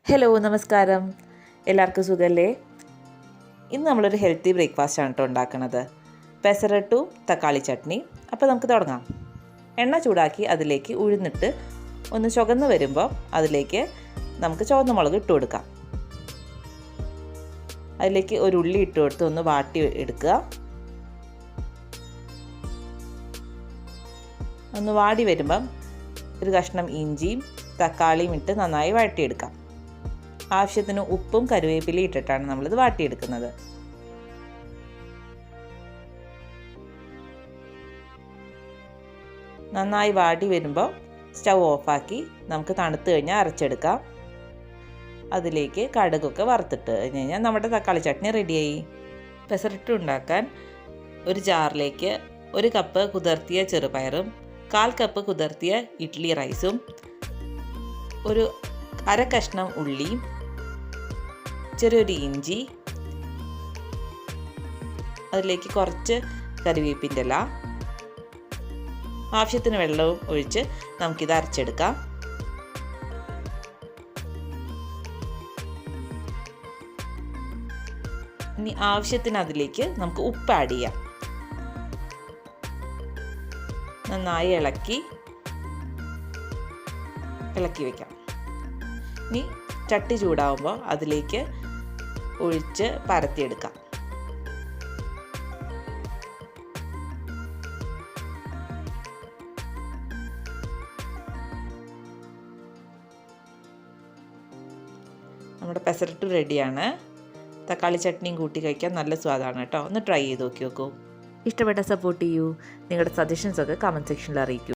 Hello നമസ്കാരം, എല്ലാവർക്കും സുഖമല്ലേ? ഇന്ന് നമ്മളൊരു ഹെൽത്തി ബ്രേക്ക്ഫാസ്റ്റാണ് കേട്ടോ ഉണ്ടാക്കുന്നത്. പെസറട്ടും തക്കാളി ചട്നി. അപ്പോൾ നമുക്ക് തുടങ്ങാം. എണ്ണ ചൂടാക്കി അതിലേക്ക് ഉഴുന്നിട്ട് ഒന്ന് ചുവന്ന് വരുമ്പോൾ അതിലേക്ക് നമുക്ക് ചുവന്ന മുളക് ഇട്ട് കൊടുക്കാം. അതിലേക്ക് ഒരു ഉള്ളി ഇട്ട് കൊടുത്ത് ഒന്ന് വാട്ടി എടുക്കുക. ഒന്ന് വാടി വരുമ്പം ഒരു കഷ്ണം ഇഞ്ചിയും തക്കാളിയും ഇട്ട് നന്നായി വഴറ്റിയെടുക്കാം. ആവശ്യത്തിന് ഉപ്പും കറിവേപ്പിലയും ഇട്ടിട്ടാണ് നമ്മളിത് വാട്ടിയെടുക്കുന്നത്. നന്നായി വാടി വരുമ്പോൾ സ്റ്റൗ ഓഫാക്കി നമുക്ക് തണുത്ത് കഴിഞ്ഞാൽ അരച്ചെടുക്കാം. അതിലേക്ക് കടുകൊക്കെ വറുത്തിട്ട് കഴിഞ്ഞ് കഴിഞ്ഞാൽ നമ്മുടെ തക്കാളി ചട്നി റെഡിയായി. പെസറട്ട് ഉണ്ടാക്കാൻ ഒരു ജാറിലേക്ക് 1 കപ്പ് കുതിർത്തിയ ചെറുപയറും 1/4 കപ്പ് കുതിർത്തിയ ഇഡ്ഡലി റൈസും ഒരു അര കഷ്ണം ഉള്ളിയും ചെറിയൊരു ഇഞ്ചി, അതിലേക്ക് കുറച്ച് കറിവേപ്പിൻ്റെ ഇല, ആവശ്യത്തിന് വെള്ളവും ഒഴിച്ച് നമുക്കിത് അരച്ചെടുക്കാം. ഇനി ആവശ്യത്തിന് അതിലേക്ക് നമുക്ക് ഉപ്പ് ആഡ് ചെയ്യാം. നന്നായി ഇളക്കി വയ്ക്കാം. ഇനി ചട്ടി ചൂടാവുമ്പോൾ അതിലേക്ക് ഒഴിച്ച് പരത്തിയെടുക്കാം. നമ്മുടെ പെസറട്ട് റെഡിയാണ്. തക്കാളി ചട്നിയും കൂട്ടി കഴിക്കാൻ നല്ല സ്വാദാണ് കേട്ടോ. ഒന്ന് ട്രൈ ചെയ്ത് നോക്കൂ. ഇഷ്ടപ്പെട്ട സപ്പോർട്ട് ചെയ്യൂ. നിങ്ങളുടെ സജഷൻസൊക്കെ കമൻറ്റ് സെക്ഷനിൽ അറിയിക്കൂ.